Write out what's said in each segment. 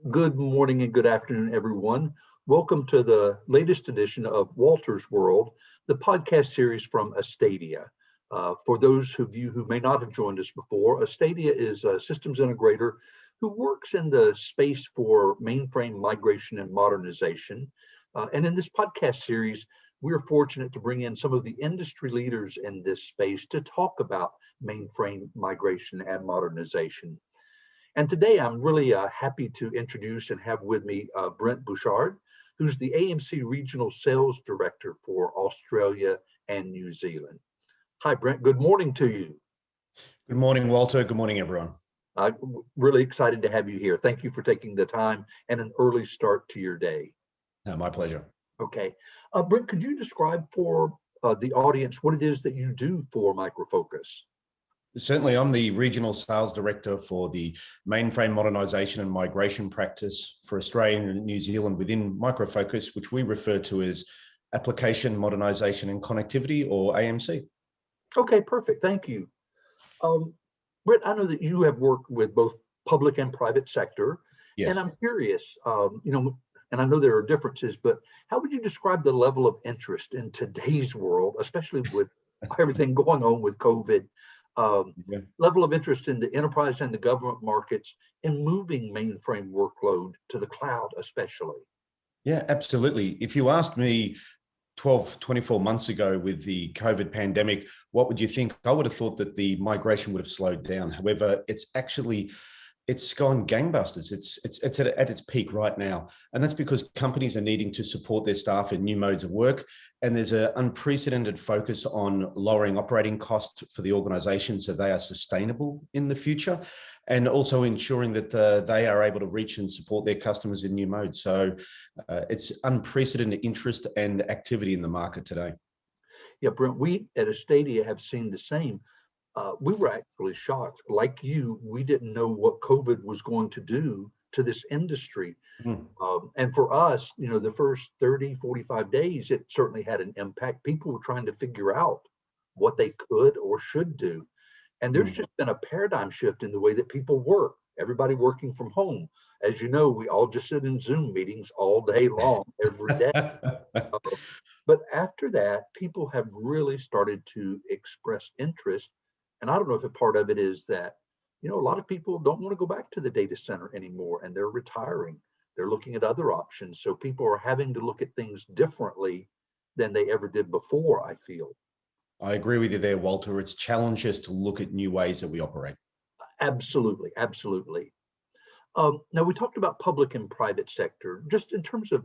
Good morning and good afternoon, everyone. Welcome to the latest edition of Walter's World, the podcast series from Astadia. For those of you who may not have joined us before, Astadia is a systems integrator who works in the space for mainframe migration and modernization. And in this podcast series, we're fortunate to bring in some of the industry leaders in this space to talk about mainframe migration and modernization. And today I'm really happy to introduce and have with me Brent Butchard, who's the AMC Regional Sales Director for Australia and New Zealand. Hi, Brent. Good morning to you. Good morning, Walter. Good morning, everyone. Really excited to have you here. Thank you for taking the time and an early start to your day. My pleasure. Okay. Brent, could you describe for the audience what it is that you do for Micro Focus? Certainly, I'm the Regional Sales Director for the Mainframe Modernization and Migration practice for Australia and New Zealand within Micro Focus, which we refer to as Application Modernization and Connectivity, or AMC. Okay, perfect. Thank you. Brent, I know that you have worked with both public and private sector, Yes. and I'm curious, and I know there are differences, but how would you describe the level of interest in today's world, especially with everything going on with COVID? Level of interest in the enterprise and the government markets in moving mainframe workload to the cloud, especially? Yeah, absolutely. If you asked me 12, 24 months ago with the COVID pandemic, what would you think? I would have thought that the migration would have slowed down. However, it's gone gangbusters. It's at its peak right now. And that's because companies are needing to support their staff in new modes of work. And there's an unprecedented focus on lowering operating costs for the organization so they are sustainable in the future, and also ensuring that they are able to reach and support their customers in new modes. So it's unprecedented interest and activity in the market today. Yeah, Brent, we at Astadia have seen the same. We were actually shocked. Like you, we didn't know what COVID was going to do to this industry. And for us, the first 30, 45 days, it certainly had an impact. People were trying to figure out what they could or should do. And there's just been a paradigm shift in the way that people work. Everybody working from home. As you know, we all just sit in Zoom meetings all day long, every day. But after that, people have really started to express interest. And I don't know if a part of it is that, a lot of people don't want to go back to the data center anymore, and they're retiring. They're looking at other options. So people are having to look at things differently than they ever did before, I feel. I agree with you there, Walter. It's challenged us to look at new ways that we operate. Absolutely, absolutely. Now, we talked about public and private sector, just in terms of,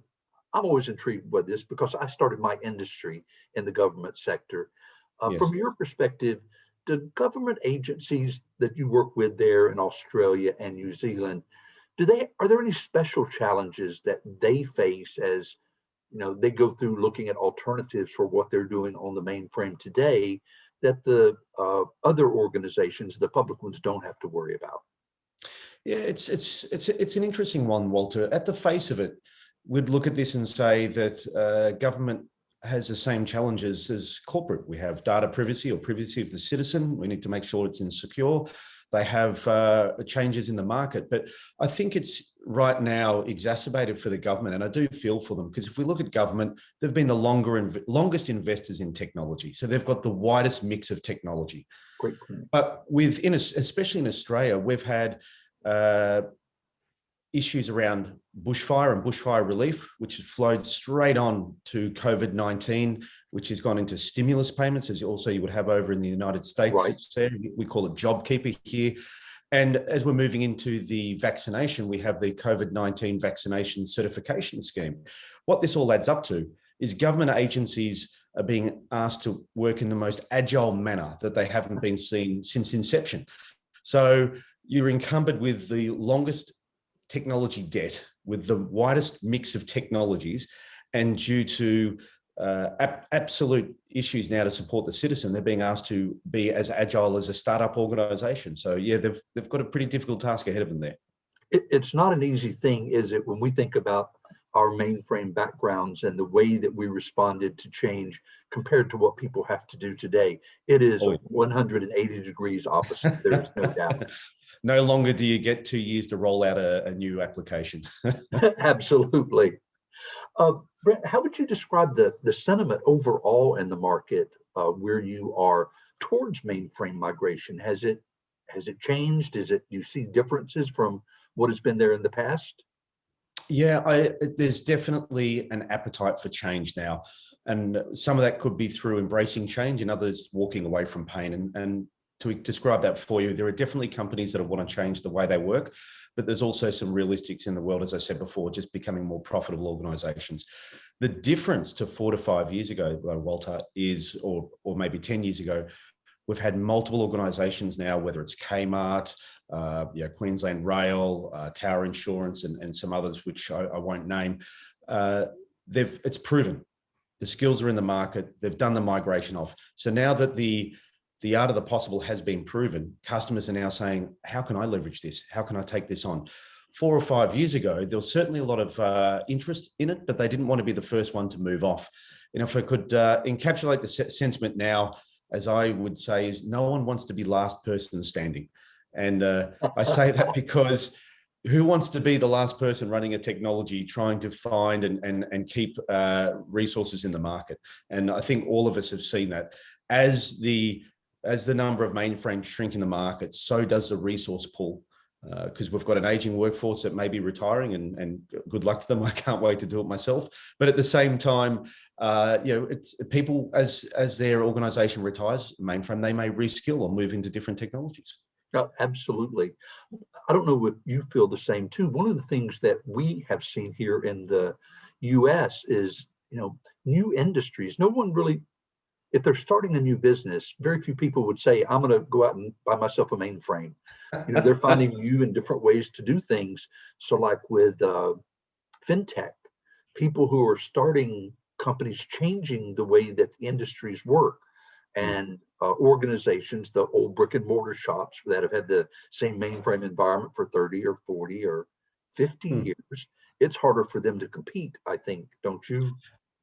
I'm always intrigued by this because I started my industry in the government sector. Yes. From your perspective, do government agencies that you work with there in Australia and New Zealand, are there any special challenges that they face as they go through looking at alternatives for what they're doing on the mainframe today that the other organizations, the public ones, don't have to worry about? Yeah, it's an interesting one, Walter. At the face of it, we'd look at this and say that government has the same challenges as corporate. We have data privacy or privacy of the citizen. We need to make sure it's insecure. They have changes in the market, but I think it's right now exacerbated for the government, and I do feel for them, because if we look at government, they've been the longest investors in technology, so they've got the widest mix of technology. Great point. But especially in Australia, we've had issues around bushfire and bushfire relief, which has flowed straight on to COVID-19, which has gone into stimulus payments, as also you would have over in the United States. Right. We call it JobKeeper here. And as we're moving into the vaccination, we have the COVID-19 vaccination certification scheme. What this all adds up to is government agencies are being asked to work in the most agile manner that they haven't been seen since inception. So you're encumbered with the longest technology debt, with the widest mix of technologies, and due to absolute issues now to support the citizen, they're being asked to be as agile as a startup organization. So yeah, they've got a pretty difficult task ahead of them there. It's not an easy thing, is it, when we think about our mainframe backgrounds and the way that we responded to change compared to what people have to do today. It is Oh, 180 degrees opposite. There is no doubt. no longer do you get 2 years to roll out a new application. Absolutely. Brent, how would you describe the sentiment overall in the market where you are towards mainframe migration? Has it changed? You see differences from what has been there in the past? Yeah, there's definitely an appetite for change now. And some of that could be through embracing change and others walking away from pain. And to describe that for you, there are definitely companies that want to change the way they work, but there's also some realistics in the world, as I said before, just becoming more profitable organizations. The difference to 4 to 5 years ago, Walter, is, or maybe 10 years ago, we've had multiple organisations now, whether it's Kmart, Queensland Rail, Tower Insurance, and some others which I won't name. It's proven. The skills are in the market. They've done the migration off. So now that the art of the possible has been proven, customers are now saying, how can I leverage this? How can I take this on? 4 or 5 years ago, there was certainly a lot of interest in it, but they didn't want to be the first one to move off. And if I could encapsulate the sentiment now, as I would say, is no one wants to be last person standing. And I say that because who wants to be the last person running a technology trying to find and keep resources in the market? And I think all of us have seen that. As the number of mainframes shrink in the market, so does the resource pool. Because we've got an aging workforce that may be retiring, and good luck to them. I can't wait to do it myself. But at the same time, it's people, as their organization retires mainframe, they may reskill or move into different technologies. Absolutely. I don't know if you feel the same too. One of the things that we have seen here in the US is, new industries. No one really, if they're starting a new business, very few people would say, I'm going to go out and buy myself a mainframe. They're finding new and different ways to do things. So like with fintech, people who are starting companies changing the way that the industries work, and organizations, the old brick and mortar shops that have had the same mainframe environment for 30 or 40 or 50 years, it's harder for them to compete, I think, don't you?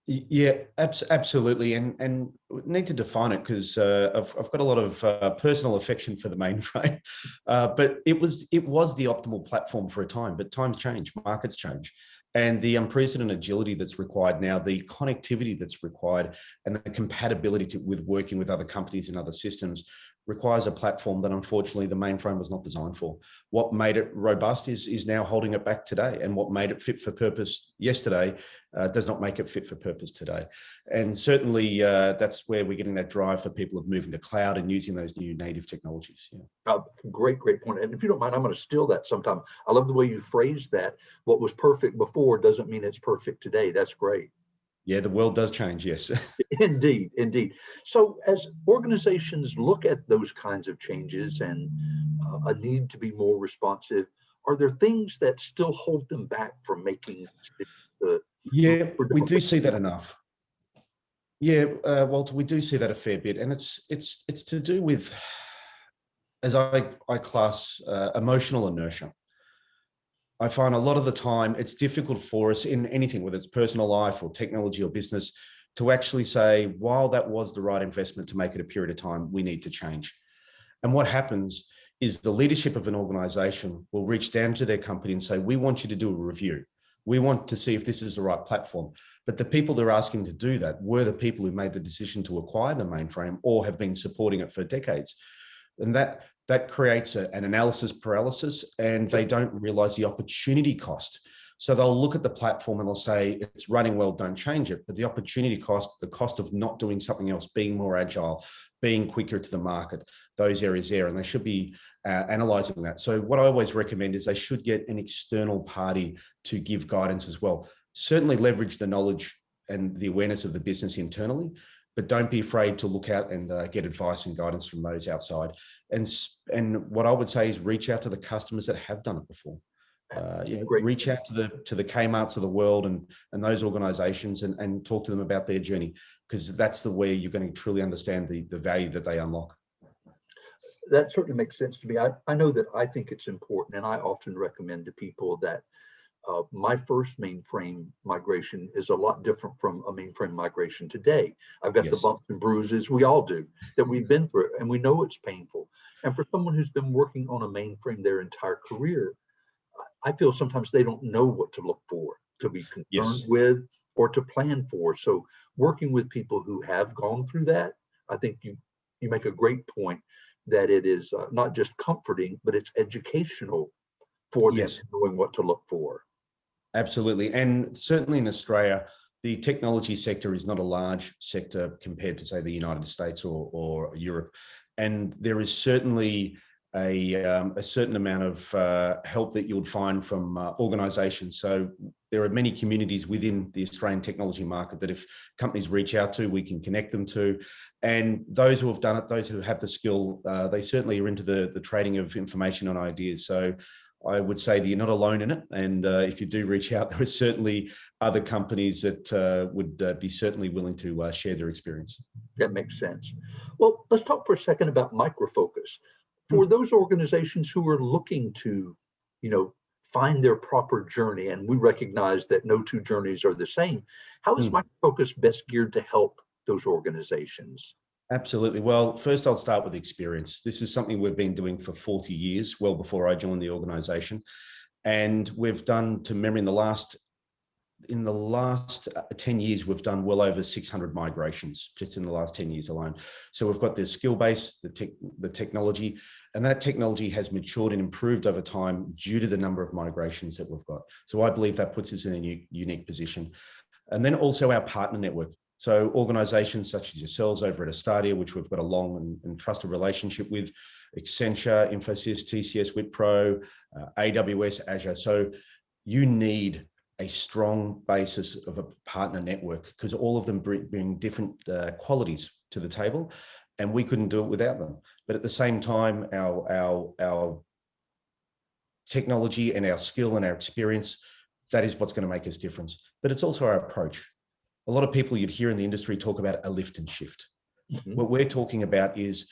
Yeah, absolutely. And we need to define it, because I've got a lot of personal affection for the mainframe, but it was the optimal platform for a time, but times change, markets change. And the unprecedented agility that's required now, the connectivity that's required, and the compatibility with working with other companies and other systems requires a platform that unfortunately the mainframe was not designed for. What made it robust is now holding it back today, and what made it fit for purpose yesterday does not make it fit for purpose today. And certainly that's where we're getting that drive for people of moving to cloud and using those new native technologies. Yeah. Great point. And if you don't mind, I'm going to steal that sometime. I love the way you phrased that. What was perfect before doesn't mean it's perfect today. That's great. Yeah, the world does change, yes. Indeed. So as organizations look at those kinds of changes and a need to be more responsive, are there things that still hold them back from making the Yeah, we do see that enough. Yeah, Walter, we do see that a fair bit, and it's to do with, as I class, emotional inertia. I find a lot of the time it's difficult for us in anything, whether it's personal life or technology or business, to actually say, while that was the right investment to make it a period of time, we need to change. And what happens is the leadership of an organization will reach down to their company and say, we want you to do a review. We want to see if this is the right platform. But the people they're asking to do that were the people who made the decision to acquire the mainframe or have been supporting it for decades. And that creates an analysis paralysis, and they don't realize the opportunity cost. So they'll look at the platform and they'll say, it's running well, don't change it. But the opportunity cost, the cost of not doing something else, being more agile, being quicker to the market, those areas there, and they should be analyzing that. So what I always recommend is they should get an external party to give guidance as well. Certainly leverage the knowledge and the awareness of the business internally, but don't be afraid to look out and get advice and guidance from those outside. And what I would say is reach out to the customers that have done it before. Reach out to the Kmarts of the world and those organizations and talk to them about their journey, because that's the way you're going to truly understand the value that they unlock. That certainly makes sense to me. I know that I think it's important, and I often recommend to people that My first mainframe migration is a lot different from a mainframe migration today. I've got the Yes. bumps and bruises, we all do, that we've been through, and we know it's painful. And for someone who's been working on a mainframe their entire career, I feel sometimes they don't know what to look for, to be concerned Yes. with, or to plan for. So working with people who have gone through that, I think you make a great point that it is not just comforting, but it's educational for them Yes. knowing what to look for. Absolutely. And certainly in Australia, the technology sector is not a large sector compared to, say, the United States or Europe. And there is certainly a certain amount of help that you would find from organisations. So there are many communities within the Australian technology market that if companies reach out to, we can connect them to. And those who have done it, those who have the skill, they certainly are into the trading of information and ideas. So I would say that you're not alone in it. And if you do reach out, there are certainly other companies that would be certainly willing to share their experience. That makes sense. Well, let's talk for a second about microfocus. For those organizations who are looking to, find their proper journey, and we recognize that no two journeys are the same, how is microfocus best geared to help those organizations? Absolutely. Well, first I'll start with experience. This is something we've been doing for 40 years, well before I joined the organization. And we've done, to memory, in the last 10 years, we've done well over 600 migrations just in the last 10 years alone. So we've got the skill base, the technology, and that technology has matured and improved over time due to the number of migrations that we've got. So I believe that puts us in a unique position. And then also our partner network. So organizations such as yourselves over at Astadia, which we've got a long and trusted relationship with, Accenture, Infosys, TCS, Wipro, AWS, Azure. So you need a strong basis of a partner network because all of them bring different qualities to the table, and we couldn't do it without them. But at the same time, our technology and our skill and our experience, that is what's going to make us difference. But it's also our approach. A lot of people you'd hear in the industry talk about a lift and shift. What we're talking about is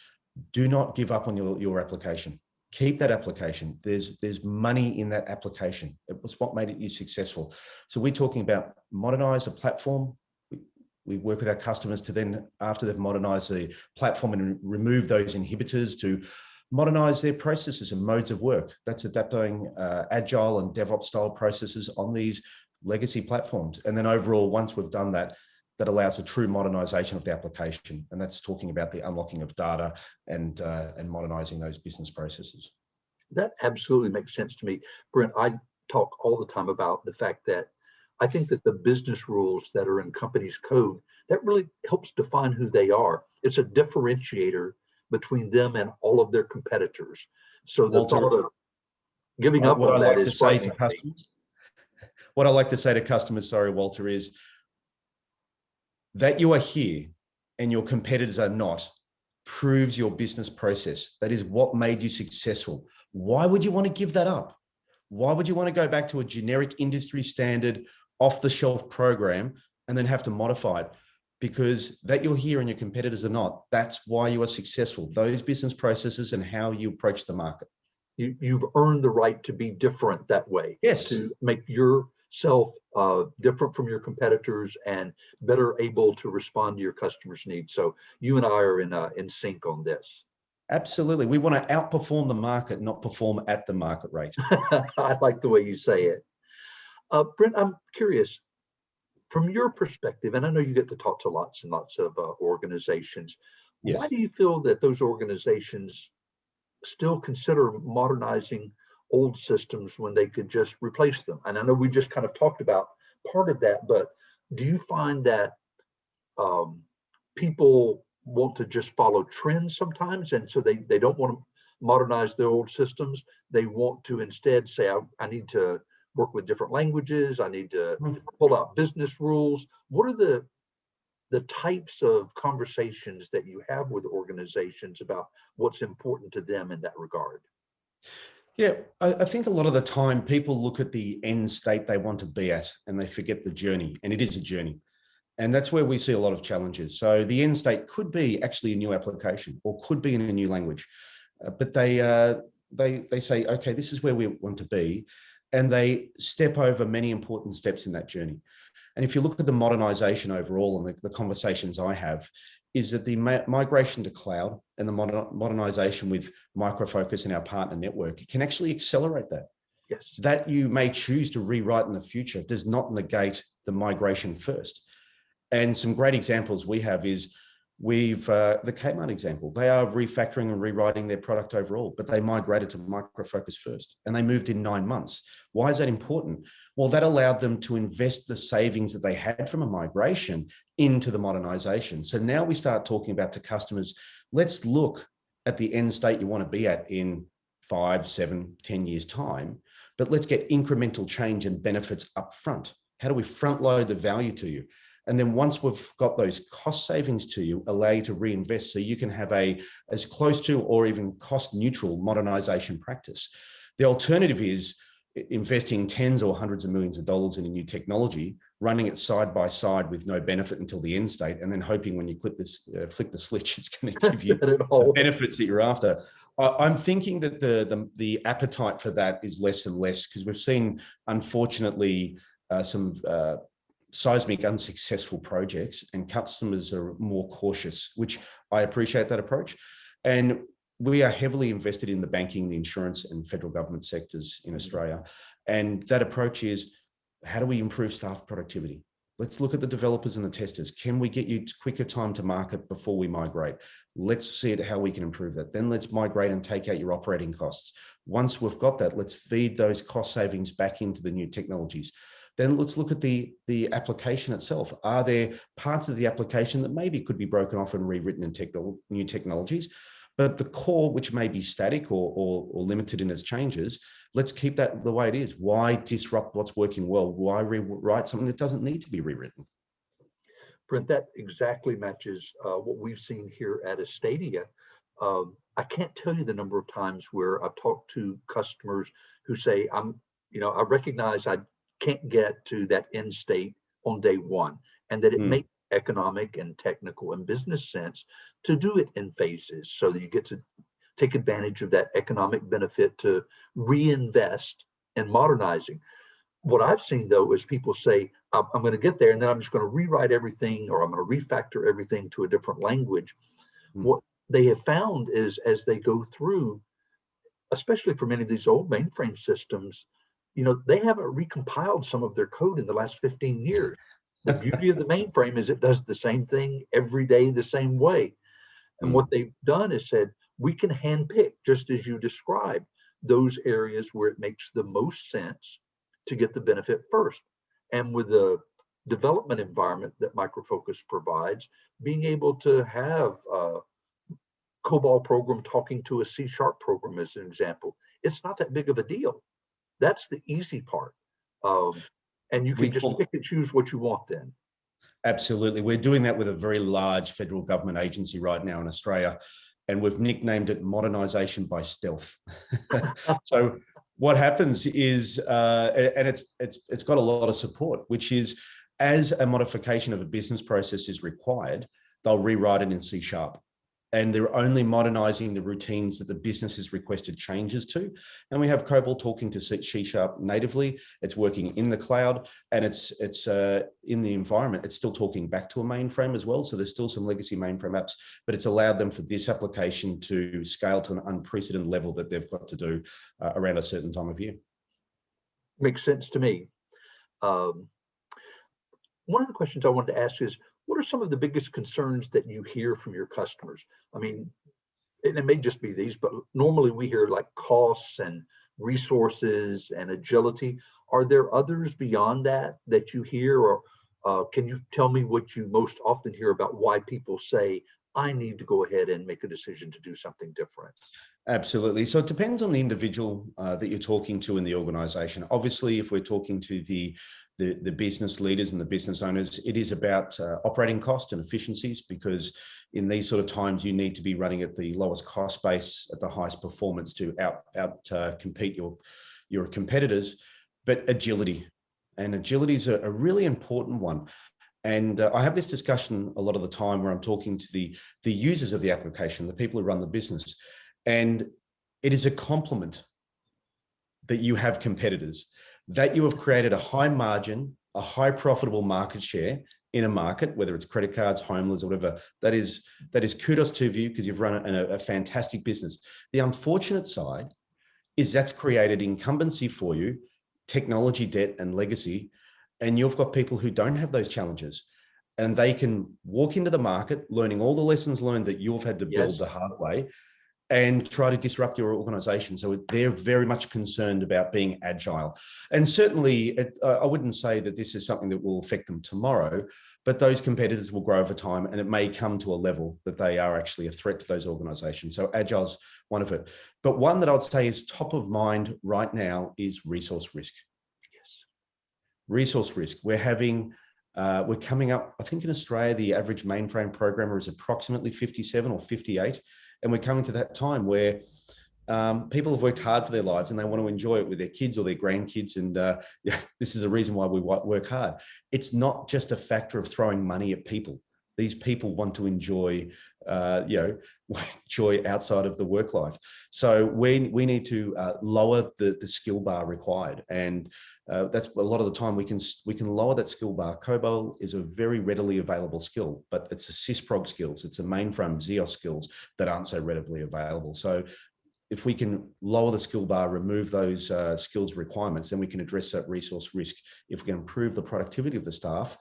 do not give up on your application. Keep that application. There's money in that application. It was what made you successful. So we're talking about modernize a platform. We work with our customers to then, after they've modernized the platform and remove those inhibitors, to modernize their processes and modes of work. That's adapting agile and DevOps style processes on these legacy platforms. And then overall, once we've done that, that allows a true modernization of the application. And that's talking about the unlocking of data and modernizing those business processes. That absolutely makes sense to me. Brent, I talk all the time about the fact that I think that the business rules that are in companies' code, that really helps define who they are. It's a differentiator between them and all of their competitors. So the Walter, thought of giving up on that is frightening to me. What I like to say to customers, sorry, Walter, is that you are here and your competitors are not proves your business process. That is what made you successful. Why would you want to give that up? Why would you want to go back to a generic industry standard off-the-shelf program and then have to modify it? Because that you're here and your competitors are not, that's why you are successful. Those business processes and how you approach the market. You've earned the right to be different that way. Yes. To make yourself different from your competitors and better able to respond to your customers' needs. So you and I are in sync on this. Absolutely. We want to outperform the market, not perform at the market rate. I like the way you say it. Brent, I'm curious, from your perspective, and I know you get to talk to lots and lots of organizations, Yes. Why do you feel that those organizations still consider modernizing old systems when they could just replace them? And I know we just kind of talked about part of that, but do you find that people want to just follow trends sometimes, and so they don't want to modernize their old systems? They want to instead say, I need to work with different languages, I need to pull out business rules. What are the types of conversations that you have with organizations about what's important to them in that regard? Yeah, I think a lot of the time people look at the end state they want to be at and they forget the journey, and it is a journey. And that's where we see a lot of challenges. So the end state could be actually a new application or could be in a new language, but they say, okay, this is where we want to be. and they step over many important steps in that journey. And if you look at the modernization overall and the conversations I have, is that the migration to cloud and the modernization with Micro Focus and our partner network can actually accelerate that. Yes. That you may choose to rewrite in the future does not negate the migration first. And some great examples we have is the Kmart example. They are refactoring and rewriting their product overall, but they migrated to Micro Focus first and they moved in 9 months. Why is that important? Well, that allowed them to invest the savings that they had from a migration into the modernization. So now we start talking about to customers, let's look at the end state you want to be at in 5, 7, 10 years time, but let's get incremental change and benefits up front. How do we front load the value to you? And then once we've got those cost savings to you, allow you to reinvest so you can have a as close to or even cost neutral modernization practice. The alternative is investing tens or hundreds of millions of dollars in a new technology, running it side by side with no benefit until the end state, and then hoping when you flick the switch, it's going to give you the benefits that you're after. I'm thinking that the appetite for that is less and less because we've seen, unfortunately, some seismic unsuccessful projects, and customers are more cautious, which I appreciate that approach. And we are heavily invested in the banking, the insurance and federal government sectors in Australia. And that approach is, how do we improve staff productivity? Let's look at the developers and the testers. Can we get you quicker time to market before we migrate? Let's see how we can improve that. Then let's migrate and take out your operating costs. Once we've got that, let's feed those cost savings back into the new technologies. Then let's look at the application itself. Are there parts of the application that maybe could be broken off and rewritten in new technologies? But the core, which may be static or limited in its changes, let's keep that the way it is. Why disrupt what's working well? Why rewrite something that doesn't need to be rewritten? Brent, that exactly matches what we've seen here at Astadia. I can't tell you the number of times where I've talked to customers who say, I recognize I can't get to that end state on day one, and that it makes economic and technical and business sense to do it in phases so that you get to take advantage of that economic benefit to reinvest in modernizing. What I've seen though is people say, I'm going to get there and then I'm just going to rewrite everything, or I'm going to refactor everything to a different language. What they have found is, as they go through, especially for many of these old mainframe systems, they haven't recompiled some of their code in the last 15 years. The beauty of the mainframe is it does the same thing every day the same way. And what they've done is said, we can handpick, just as you described, those areas where it makes the most sense to get the benefit first. And with the development environment that Micro Focus provides, being able to have a COBOL program talking to a C# program as an example, it's not that big of a deal. That's the easy part. And you can just pick and choose what you want then. Absolutely. We're doing that with a very large federal government agency right now in Australia, and we've nicknamed it Modernisation by Stealth. So what happens is, and it's got a lot of support, which is, as a modification of a business process is required, they'll rewrite it in C#. And they're only modernizing the routines that the business has requested changes to. And we have COBOL talking to C# natively. It's working in the cloud, and it's in the environment. It's still talking back to a mainframe as well. So there's still some legacy mainframe apps, but it's allowed them for this application to scale to an unprecedented level that they've got to do around a certain time of year. Makes sense to me. One of the questions I wanted to ask is, what are some of the biggest concerns that you hear from your customers? I mean, and it may just be these, but normally we hear like costs and resources and agility. Are there others beyond that that you hear, or can you tell me what you most often hear about why people say, I need to go ahead and make a decision to do something different? Absolutely. So it depends on the individual that you're talking to in the organization. Obviously, if we're talking to the business leaders and the business owners, it is about operating cost and efficiencies, because in these sort of times, you need to be running at the lowest cost base, at the highest performance to out compete your competitors. But agility is a really important one. And I have this discussion a lot of the time where I'm talking to the users of the application, the people who run the business. And it is a compliment that you have competitors, that you have created a high margin, a high profitable market share in a market, whether it's credit cards, home loans, or whatever. That is kudos to you, because you've run a fantastic business. The unfortunate side is that's created incumbency for you, technology debt and legacy, and you've got people who don't have those challenges, and they can walk into the market learning all the lessons learned that you've had to build the hard way, and try to disrupt your organization. So they're very much concerned about being agile. And certainly, I wouldn't say that this is something that will affect them tomorrow, but those competitors will grow over time, and it may come to a level that they are actually a threat to those organizations. So agile's one of it. But one that I'd say is top of mind right now is resource risk. Yes. Resource risk. We're coming up, I think in Australia, the average mainframe programmer is approximately 57 or 58. And we're coming to that time where people have worked hard for their lives and they want to enjoy it with their kids or their grandkids. And this is a reason why we work hard. It's not just a factor of throwing money at people. These people want to enjoy, joy outside of the work life. So we need to lower the skill bar required, and that's a lot of the time we can lower that skill bar. COBOL is a very readily available skill, but it's a sysprog skills, it's a mainframe ZEOS skills that aren't so readily available. So if we can lower the skill bar, remove those skills requirements, then we can address that resource risk. If we can improve the productivity of the staff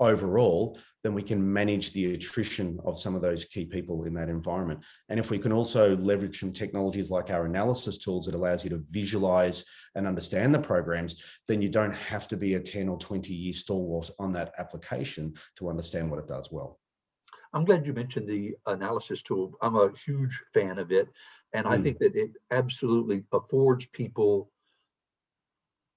overall, then we can manage the attrition of some of those key people in that environment. And if we can also leverage some technologies like our analysis tools that allows you to visualize and understand the programs, then you don't have to be a 10 or 20 year stalwart on that application to understand what it does well. I'm glad you mentioned the analysis tool. I'm a huge fan of it. And I think that it absolutely affords people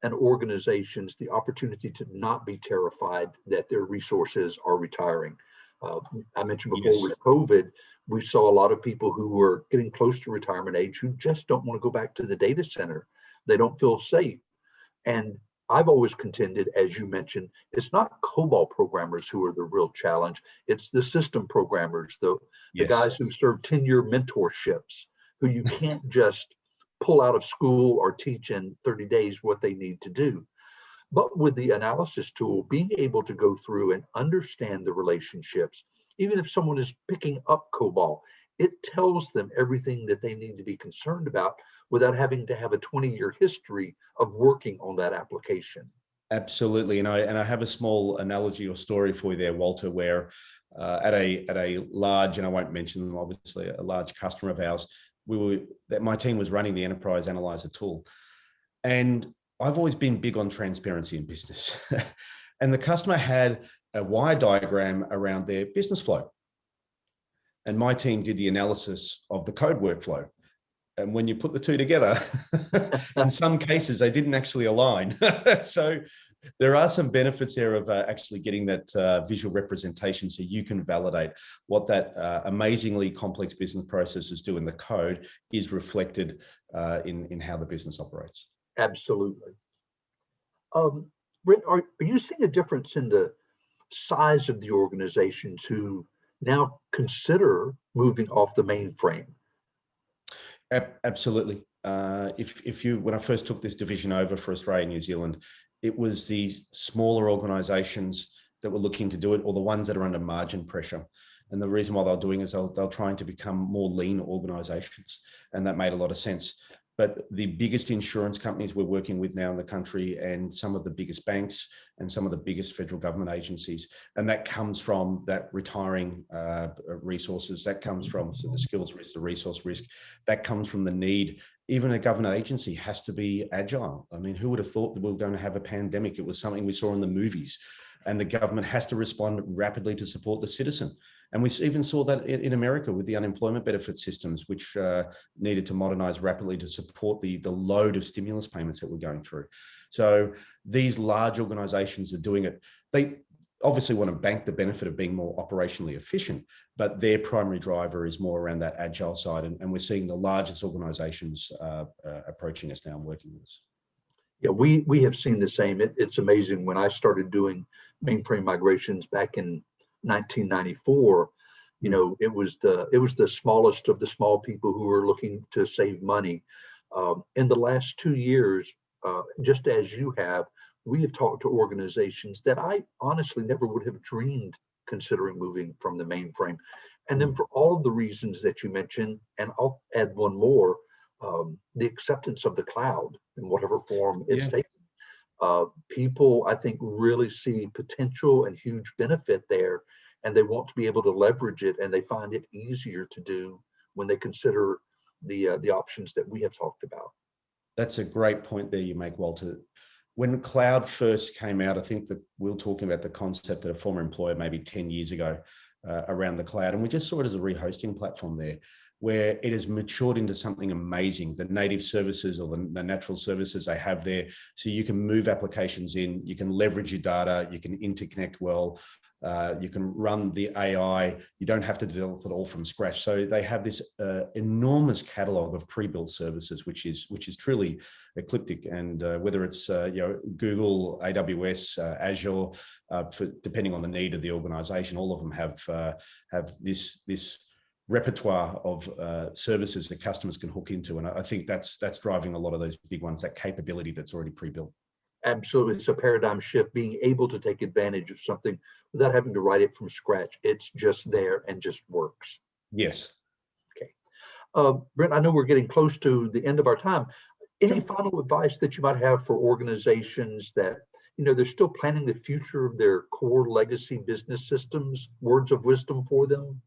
and organizations the opportunity to not be terrified that their resources are retiring. I mentioned before with COVID, we saw a lot of people who were getting close to retirement age who just don't want to go back to the data center. They don't feel safe. And I've always contended, as you mentioned, it's not COBOL programmers who are the real challenge. It's the system programmers, the guys who serve 10-year mentorships, who you can't just pull out of school or teach in 30 days what they need to do. But with the analysis tool, being able to go through and understand the relationships, even if someone is picking up COBOL, it tells them everything that they need to be concerned about without having to have a 20-year history of working on that application. Absolutely. And I have a small analogy or story for you there, Walter, where at a large, and I won't mention them, obviously, a large customer of ours, my team was running the enterprise analyzer tool. And I've always been big on transparency in business. And the customer had a wire diagram around their business flow. And my team did the analysis of the code workflow. And when you put the two together, in some cases, they didn't actually align. So there are some benefits there of actually getting that visual representation so you can validate what that amazingly complex business processes do in the code is reflected in how the business operates. Absolutely. Brent, are you seeing a difference in the size of the organizations who now consider moving off the mainframe? Absolutely. When I first took this division over for Australia and New Zealand, it was these smaller organizations that were looking to do it, or the ones that are under margin pressure. And the reason why they're doing is they're trying to become more lean organizations. And that made a lot of sense. But the biggest insurance companies we're working with now in the country, and some of the biggest banks and some of the biggest federal government agencies, and that comes from that retiring resources, that comes from the skills risk, the resource risk, that comes from the need. Even a government agency has to be agile. I mean, who would have thought that we were going to have a pandemic? It was something we saw in the movies, and the government has to respond rapidly to support the citizen. And we even saw that in America with the unemployment benefit systems, which needed to modernize rapidly to support the load of stimulus payments that we're going through. So these large organizations are doing it. They obviously want to bank the benefit of being more operationally efficient, but their primary driver is more around that agile side. And we're seeing the largest organizations approaching us now and working with us. Yeah, we have seen the same. It's amazing. When I started doing mainframe migrations back in 1994, it was the smallest of the small people who were looking to save money. In the last 2 years, just as you have, we have talked to organizations that I honestly never would have dreamed considering moving from the mainframe. And then for all of the reasons that you mentioned, and I'll add one more, the acceptance of the cloud in whatever form it's taken. People, I think, really see potential and huge benefit there, and they want to be able to leverage it, and they find it easier to do when they consider the options that we have talked about. That's a great point there you make, Walter. When cloud first came out, I think that we were talking about the concept at a former employer maybe 10 years ago around the cloud, and we just saw it as a rehosting platform there, where it has matured into something amazing. The native services or the natural services they have there, so you can move applications in, you can leverage your data, you can interconnect well, you can run the AI, you don't have to develop it all from scratch. So they have this enormous catalog of pre-built services, which is truly eclectic. And whether it's Google, AWS, Azure, depending on the need of the organization, all of them have this repertoire of services that customers can hook into. And I think that's driving a lot of those big ones, that capability that's already pre-built. Absolutely. It's a paradigm shift, being able to take advantage of something without having to write it from scratch. It's just there and just works. Yes. Okay. Brent, I know we're getting close to the end of our time. Any final advice that you might have for organizations that, they're still planning the future of their core legacy business systems, words of wisdom for them?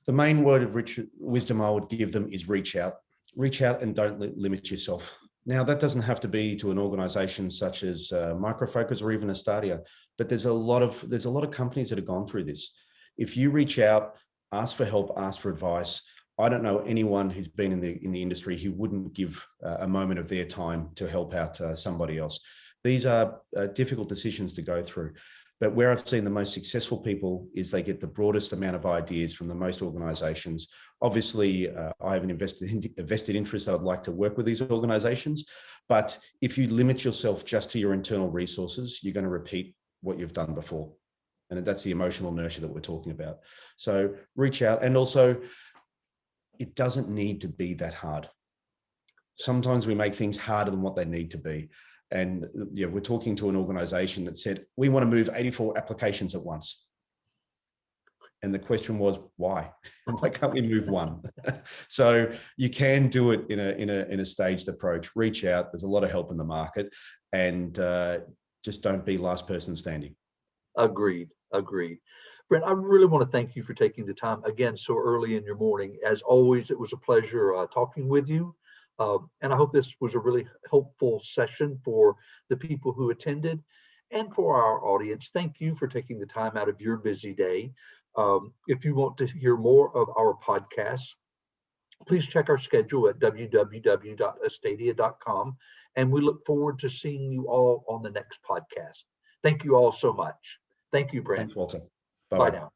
The main word of wisdom I would give them is reach out. Reach out and don't limit yourself. Now, that doesn't have to be to an organization such as Micro Focus or even Astadia, but there's a lot of companies that have gone through this. If you reach out, ask for help, ask for advice. I don't know anyone who's been in the industry who wouldn't give a moment of their time to help out somebody else. These are difficult decisions to go through. But where I've seen the most successful people is they get the broadest amount of ideas from the most organizations. Obviously, I have an vested interest that I'd like to work with these organizations. But if you limit yourself just to your internal resources, you're going to repeat what you've done before. And that's the emotional inertia that we're talking about. So reach out. And also, it doesn't need to be that hard. Sometimes we make things harder than what they need to be. And we're talking to an organization that said, we want to move 84 applications at once. And the question was, why? Why can't we move one? So you can do it in a staged approach. Reach out. There's a lot of help in the market, and just don't be last person standing. Agreed. Brent, I really want to thank you for taking the time again so early in your morning. As always, it was a pleasure talking with you. And I hope this was a really helpful session for the people who attended and for our audience. Thank you for taking the time out of your busy day. If you want to hear more of our podcasts, please check our schedule at www.astadia.com. And we look forward to seeing you all on the next podcast. Thank you all so much. Thank you, Brent. Thanks, Walter. Bye now.